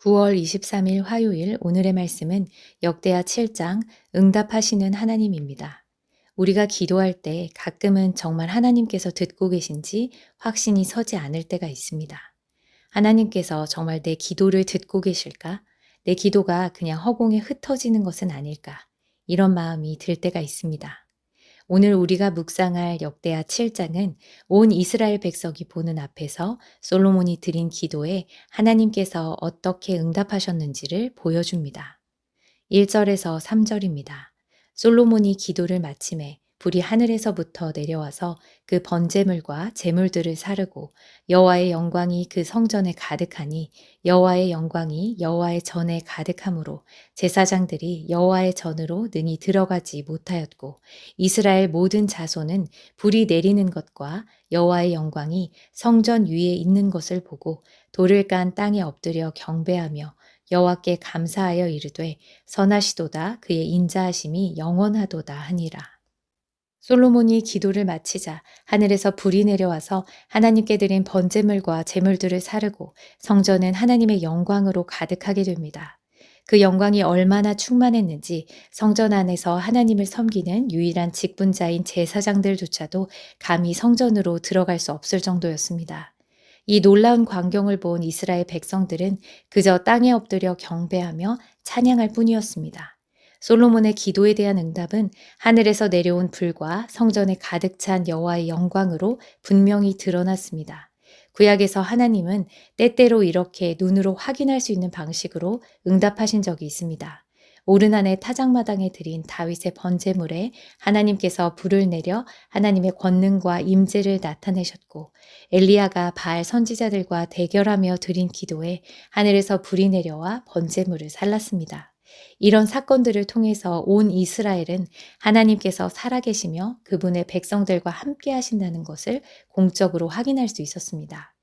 9월 23일 화요일 오늘의 말씀은 역대하 7장 응답하시는 하나님입니다. 우리가 기도할 때 가끔은 정말 하나님께서 듣고 계신지 확신이 서지 않을 때가 있습니다. 하나님께서 정말 내 기도를 듣고 계실까? 내 기도가 그냥 허공에 흩어지는 것은 아닐까? 이런 마음이 들 때가 있습니다. 오늘 우리가 묵상할 역대하 7장은 온 이스라엘 백성이 보는 앞에서 솔로몬이 드린 기도에 하나님께서 어떻게 응답하셨는지를 보여줍니다. 1절에서 3절입니다. 솔로몬이 기도를 마침에 불이 하늘에서부터 내려와서 그 번제물과 제물들을 사르고 여호와의 영광이 그 성전에 가득하니 여호와의 영광이 여호와의 전에 가득하므로 제사장들이 여호와의 전으로 능히 들어가지 못하였고 이스라엘 모든 자손은 불이 내리는 것과 여호와의 영광이 성전 위에 있는 것을 보고 돌을 깐 땅에 엎드려 경배하며 여호와께 감사하여 이르되 선하시도다 그의 인자하심이 영원하도다 하니라. 솔로몬이 기도를 마치자 하늘에서 불이 내려와서 하나님께 드린 번제물과 제물들을 사르고 성전은 하나님의 영광으로 가득하게 됩니다. 그 영광이 얼마나 충만했는지 성전 안에서 하나님을 섬기는 유일한 직분자인 제사장들조차도 감히 성전으로 들어갈 수 없을 정도였습니다. 이 놀라운 광경을 본 이스라엘 백성들은 그저 땅에 엎드려 경배하며 찬양할 뿐이었습니다. 솔로몬의 기도에 대한 응답은 하늘에서 내려온 불과 성전에 가득 찬 여호와의 영광으로 분명히 드러났습니다. 구약에서 하나님은 때때로 이렇게 눈으로 확인할 수 있는 방식으로 응답하신 적이 있습니다. 오르난의 타작마당에 드린 다윗의 번제물에 하나님께서 불을 내려 하나님의 권능과 임재를 나타내셨고 엘리야가 바알 선지자들과 대결하며 드린 기도에 하늘에서 불이 내려와 번제물을 살랐습니다. 이런 사건들을 통해서 온 이스라엘은 하나님께서 살아계시며 그분의 백성들과 함께 하신다는 것을 공적으로 확인할 수 있었습니다.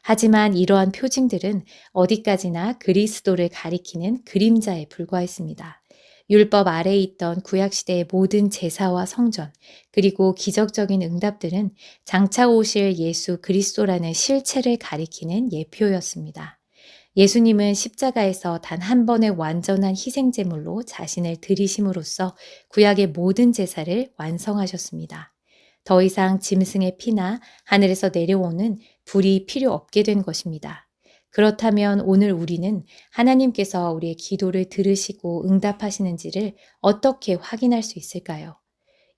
하지만 이러한 표징들은 어디까지나 그리스도를 가리키는 그림자에 불과했습니다. 율법 아래에 있던 구약시대의 모든 제사와 성전, 그리고 기적적인 응답들은 장차 오실 예수 그리스도라는 실체를 가리키는 예표였습니다. 예수님은 십자가에서 단 한 번의 완전한 희생제물로 자신을 드리심으로써 구약의 모든 제사를 완성하셨습니다. 더 이상 짐승의 피나 하늘에서 내려오는 불이 필요 없게 된 것입니다. 그렇다면 오늘 우리는 하나님께서 우리의 기도를 들으시고 응답하시는지를 어떻게 확인할 수 있을까요?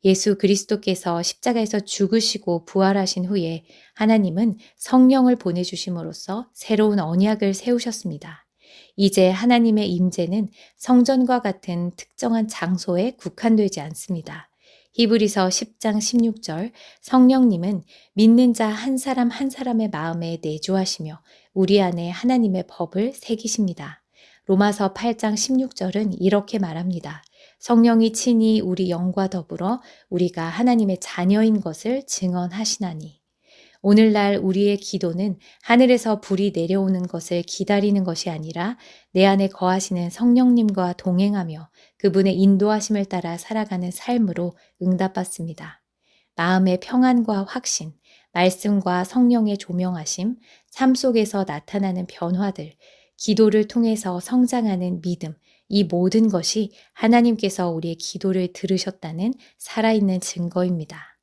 예수 그리스도께서 십자가에서 죽으시고 부활하신 후에 하나님은 성령을 보내주심으로써 새로운 언약을 세우셨습니다. 이제 하나님의 임재는 성전과 같은 특정한 장소에 국한되지 않습니다. 히브리서 10장 16절 성령님은 믿는 자 한 사람 한 사람의 마음에 내주하시며 우리 안에 하나님의 법을 새기십니다. 로마서 8장 16절은 이렇게 말합니다. 성령이 친히 우리 영과 더불어 우리가 하나님의 자녀인 것을 증언하시나니. 오늘날 우리의 기도는 하늘에서 불이 내려오는 것을 기다리는 것이 아니라 내 안에 거하시는 성령님과 동행하며 그분의 인도하심을 따라 살아가는 삶으로 응답받습니다. 마음의 평안과 확신, 말씀과 성령의 조명하심, 삶 속에서 나타나는 변화들, 기도를 통해서 성장하는 믿음, 이 모든 것이 하나님께서 우리의 기도를 들으셨다는 살아있는 증거입니다.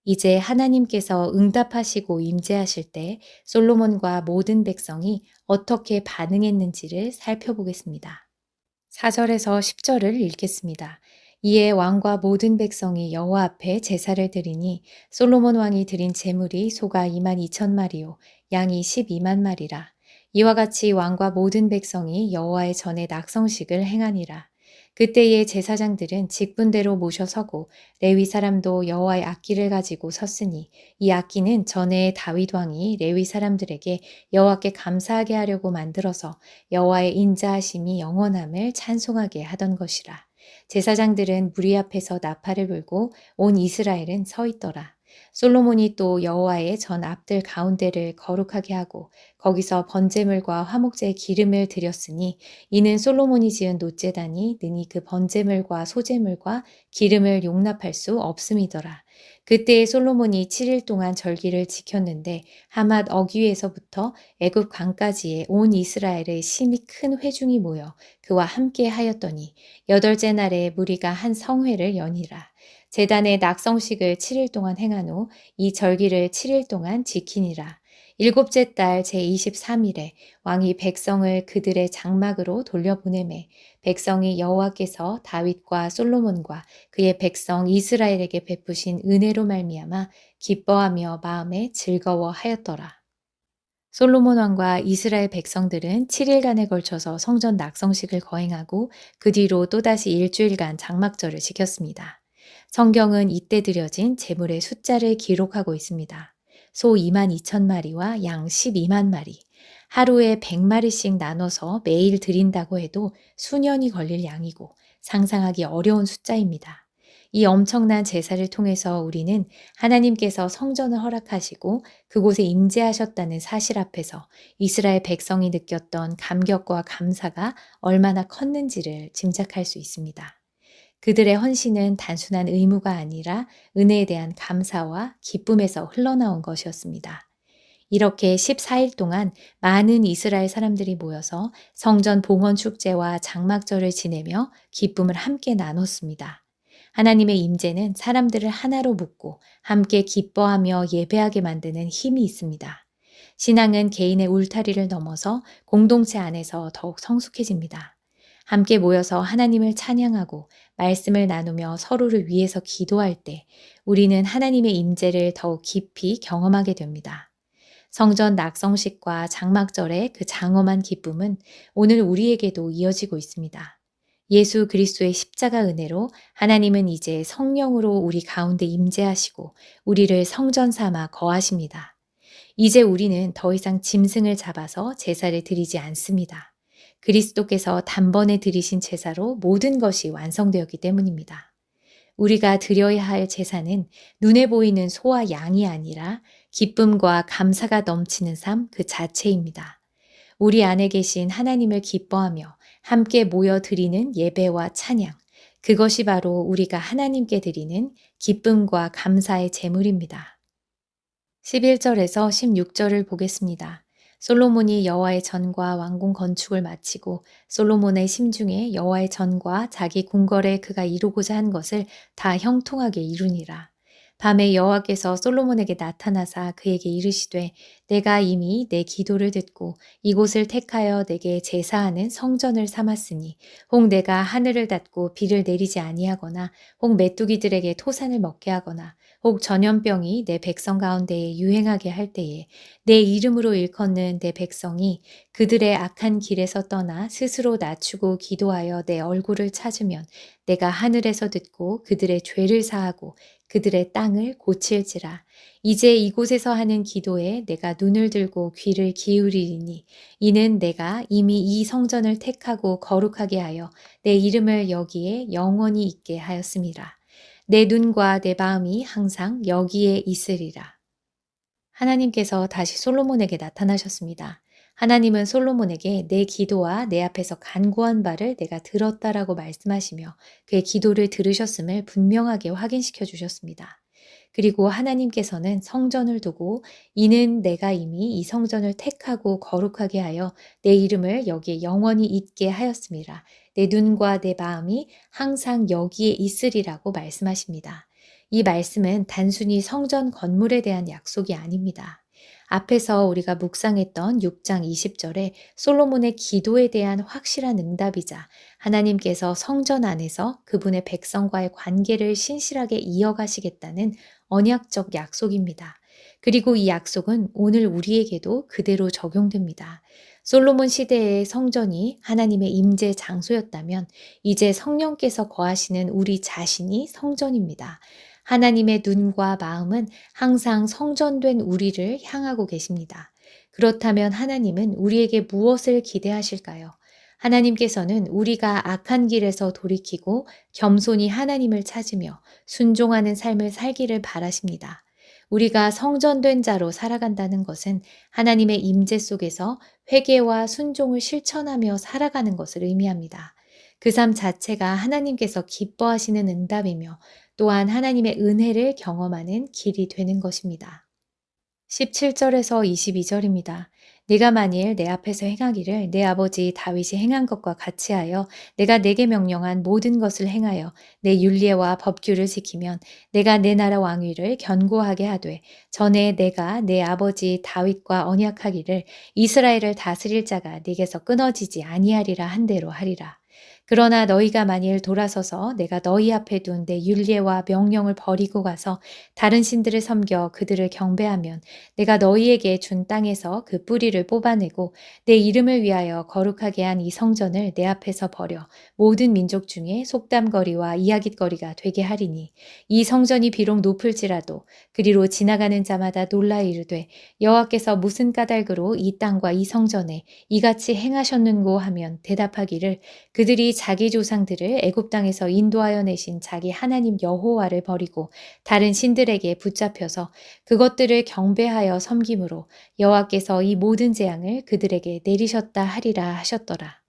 이제 하나님께서 응답하시고 임재하실 때 솔로몬과 모든 백성이 어떻게 반응했는지를 살펴보겠습니다. 4절에서 10절을 읽겠습니다. 이에 왕과 모든 백성이 여호와 앞에 제사를 드리니 솔로몬 왕이 드린 제물이 소가 22,000마리요 양이 12만 마리라. 이와 같이 왕과 모든 백성이 여호와의 전에 낙성식을 행하니라. 그때의 제사장들은 직분대로 모셔서고 레위 사람도 여호와의 악기를 가지고 섰으니 이 악기는 전에 다윗 왕이 레위 사람들에게 여호와께 감사하게 하려고 만들어서 여호와의 인자하심이 영원함을 찬송하게 하던 것이라. 제사장들은 무리 앞에서 나팔을 불고 온 이스라엘은 서 있더라. 솔로몬이 또 여호와의 전 앞들 가운데를 거룩하게 하고 거기서 번제물과 화목제의 기름을 드렸으니 이는 솔로몬이 지은 놋제단이 능히 그 번제물과 소제물과 기름을 용납할 수 없음이더라. 그때 솔로몬이 7일 동안 절기를 지켰는데 하맛 어귀에서부터 애굽 강까지의 온 이스라엘의 심히 큰 회중이 모여 그와 함께 하였더니 여덟째 날에 무리가 한 성회를 여니라. 제단의 낙성식을 7일 동안 행한 후 이 절기를 7일 동안 지키니라. 일곱째 달 제23일에 왕이 백성을 그들의 장막으로 돌려보내매 백성이 여호와께서 다윗과 솔로몬과 그의 백성 이스라엘에게 베푸신 은혜로 말미암아 기뻐하며 마음에 즐거워하였더라. 솔로몬 왕과 이스라엘 백성들은 7일간에 걸쳐서 성전 낙성식을 거행하고 그 뒤로 또다시 일주일간 장막절을 지켰습니다. 성경은 이때 드려진 제물의 숫자를 기록하고 있습니다. 소 2만 2천 마리와 양 12만 마리, 하루에 100마리씩 나눠서 매일 드린다고 해도 수년이 걸릴 양이고 상상하기 어려운 숫자입니다. 이 엄청난 제사를 통해서 우리는 하나님께서 성전을 허락하시고 그곳에 임재하셨다는 사실 앞에서 이스라엘 백성이 느꼈던 감격과 감사가 얼마나 컸는지를 짐작할 수 있습니다. 그들의 헌신은 단순한 의무가 아니라 은혜에 대한 감사와 기쁨에서 흘러나온 것이었습니다. 이렇게 14일 동안 많은 이스라엘 사람들이 모여서 성전 봉헌 축제와 장막절을 지내며 기쁨을 함께 나눴습니다. 하나님의 임재는 사람들을 하나로 묶고 함께 기뻐하며 예배하게 만드는 힘이 있습니다. 신앙은 개인의 울타리를 넘어서 공동체 안에서 더욱 성숙해집니다. 함께 모여서 하나님을 찬양하고 말씀을 나누며 서로를 위해서 기도할 때 우리는 하나님의 임재를 더욱 깊이 경험하게 됩니다. 성전 낙성식과 장막절의 그 장엄한 기쁨은 오늘 우리에게도 이어지고 있습니다. 예수 그리스도의 십자가 은혜로 하나님은 이제 성령으로 우리 가운데 임재하시고 우리를 성전 삼아 거하십니다. 이제 우리는 더 이상 짐승을 잡아서 제사를 드리지 않습니다. 그리스도께서 단번에 드리신 제사로 모든 것이 완성되었기 때문입니다. 우리가 드려야 할 제사는 눈에 보이는 소와 양이 아니라 기쁨과 감사가 넘치는 삶 그 자체입니다. 우리 안에 계신 하나님을 기뻐하며 함께 모여 드리는 예배와 찬양, 그것이 바로 우리가 하나님께 드리는 기쁨과 감사의 제물입니다. 11절에서 16절을 보겠습니다. 솔로몬이 여호와의 전과 왕궁 건축을 마치고 솔로몬의 심중에 여호와의 전과 자기 궁궐에 그가 이루고자 한 것을 다 형통하게 이루니라. 밤에 여호와께서 솔로몬에게 나타나사 그에게 이르시되 내가 이미 내 기도를 듣고 이곳을 택하여 내게 제사하는 성전을 삼았으니 혹 내가 하늘을 닫고 비를 내리지 아니하거나 혹 메뚜기들에게 토산을 먹게 하거나 혹 전염병이 내 백성 가운데에 유행하게 할 때에 내 이름으로 일컫는 내 백성이 그들의 악한 길에서 떠나 스스로 낮추고 기도하여 내 얼굴을 찾으면 내가 하늘에서 듣고 그들의 죄를 사하고 그들의 땅을 고칠지라. 이제 이곳에서 하는 기도에 내가 눈을 들고 귀를 기울이리니 이는 내가 이미 이 성전을 택하고 거룩하게 하여 내 이름을 여기에 영원히 있게 하였음이라. 내 눈과 내 마음이 항상 여기에 있으리라. 하나님께서 다시 솔로몬에게 나타나셨습니다. 하나님은 솔로몬에게 내 기도와 내 앞에서 간구한 바를 내가 들었다라고 말씀하시며 그의 기도를 들으셨음을 분명하게 확인시켜 주셨습니다. 그리고 하나님께서는 성전을 두고 이는 내가 이미 이 성전을 택하고 거룩하게 하여 내 이름을 여기에 영원히 있게 하였음이라. 내 눈과 내 마음이 항상 여기에 있으리라고 말씀하십니다. 이 말씀은 단순히 성전 건물에 대한 약속이 아닙니다. 앞에서 우리가 묵상했던 6장 20절에 솔로몬의 기도에 대한 확실한 응답이자 하나님께서 성전 안에서 그분의 백성과의 관계를 신실하게 이어가시겠다는 언약적 약속입니다. 그리고 이 약속은 오늘 우리에게도 그대로 적용됩니다. 솔로몬 시대의 성전이 하나님의 임재 장소였다면 이제 성령께서 거하시는 우리 자신이 성전입니다. 하나님의 눈과 마음은 항상 성전된 우리를 향하고 계십니다. 그렇다면 하나님은 우리에게 무엇을 기대하실까요? 하나님께서는 우리가 악한 길에서 돌이키고 겸손히 하나님을 찾으며 순종하는 삶을 살기를 바라십니다. 우리가 성전된 자로 살아간다는 것은 하나님의 임재 속에서 회개와 순종을 실천하며 살아가는 것을 의미합니다. 그 삶 자체가 하나님께서 기뻐하시는 응답이며 또한 하나님의 은혜를 경험하는 길이 되는 것입니다. 17절에서 22절입니다. 네가 만일 내 앞에서 행하기를 내 아버지 다윗이 행한 것과 같이 하여 내가 내게 명령한 모든 것을 행하여 내 율례와 법규를 지키면 내가 내 나라 왕위를 견고하게 하되 전에 내가 내 아버지 다윗과 언약하기를 이스라엘을 다스릴 자가 네게서 끊어지지 아니하리라 한 대로 하리라. 그러나 너희가 만일 돌아서서 내가 너희 앞에 둔 내 율례와 명령을 버리고 가서 다른 신들을 섬겨 그들을 경배하면 내가 너희에게 준 땅에서 그 뿌리를 뽑아내고 내 이름을 위하여 거룩하게 한 이 성전을 내 앞에서 버려 모든 민족 중에 속담거리와 이야깃거리가 되게 하리니 이 성전이 비록 높을지라도 그리로 지나가는 자마다 놀라 이르되 여호와께서 무슨 까닭으로 이 땅과 이 성전에 이같이 행하셨는고 하면 대답하기를 그들이 자기 조상들을 애굽 땅에서 인도하여 내신 자기 하나님 여호와를 버리고 다른 신들에게 붙잡혀서 그것들을 경배하여 섬김으로 여호와께서 이 모든 재앙을 그들에게 내리셨다 하리라 하셨더라.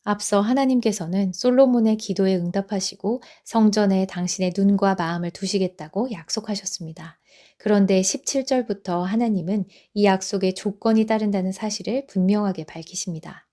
앞서 하나님께서는 솔로몬의 기도에 응답하시고 성전에 당신의 눈과 마음을 두시겠다고 약속하셨습니다. 그런데 17절부터 하나님은 이 약속에 조건이 따른다는 사실을 분명하게 밝히십니다.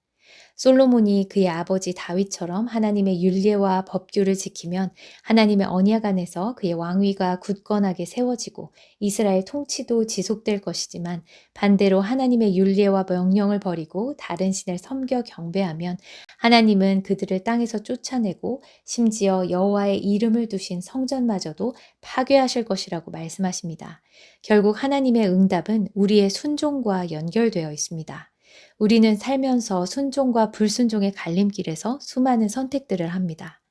솔로몬이 그의 아버지 다윗처럼 하나님의 율례와 법규를 지키면 하나님의 언약 안에서 그의 왕위가 굳건하게 세워지고 이스라엘 통치도 지속될 것이지만 반대로 하나님의 율례와 명령을 버리고 다른 신을 섬겨 경배하면 하나님은 그들을 땅에서 쫓아내고 심지어 여호와의 이름을 두신 성전마저도 파괴하실 것이라고 말씀하십니다. 결국 하나님의 응답은 우리의 순종과 연결되어 있습니다. 우리는 살면서 순종과 불순종의 갈림길에서 수많은 선택들을 합니다.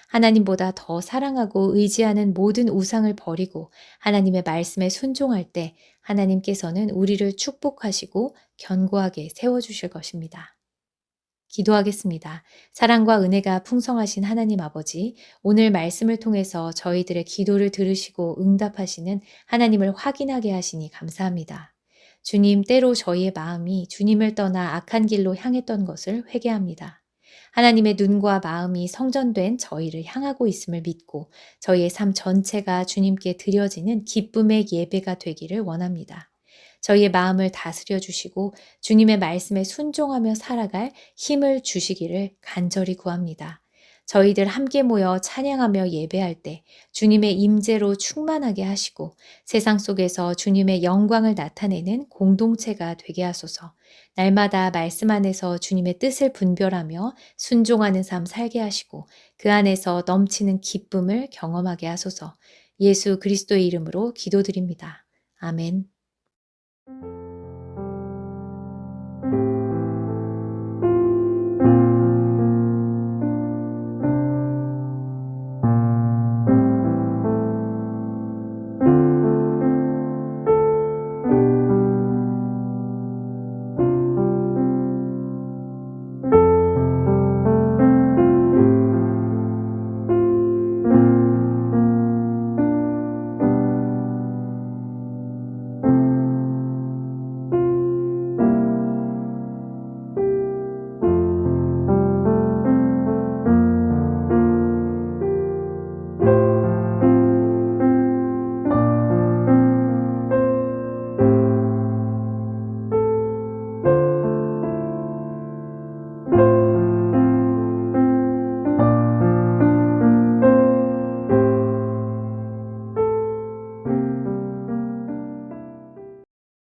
하나님보다 더 사랑하고 의지하는 모든 우상을 버리고 하나님의 말씀에 순종할 때 하나님께서는 우리를 축복하시고 견고하게 세워주실 것입니다. 기도하겠습니다. 사랑과 은혜가 풍성하신 하나님 아버지, 오늘 말씀을 통해서 저희들의 기도를 들으시고 응답하시는 하나님을 확인하게 하시니 감사합니다. 주님, 때로 저희의 마음이 주님을 떠나 악한 길로 향했던 것을 회개합니다. 하나님의 눈과 마음이 성전된 저희를 향하고 있음을 믿고 저희의 삶 전체가 주님께 드려지는 기쁨의 예배가 되기를 원합니다. 저희의 마음을 다스려 주시고 주님의 말씀에 순종하며 살아갈 힘을 주시기를 간절히 구합니다. 저희들 함께 모여 찬양하며 예배할 때 주님의 임재로 충만하게 하시고 세상 속에서 주님의 영광을 나타내는 공동체가 되게 하소서. 날마다 말씀 안에서 주님의 뜻을 분별하며 순종하는 삶 살게 하시고 그 안에서 넘치는 기쁨을 경험하게 하소서. 예수 그리스도의 이름으로 기도드립니다. 아멘.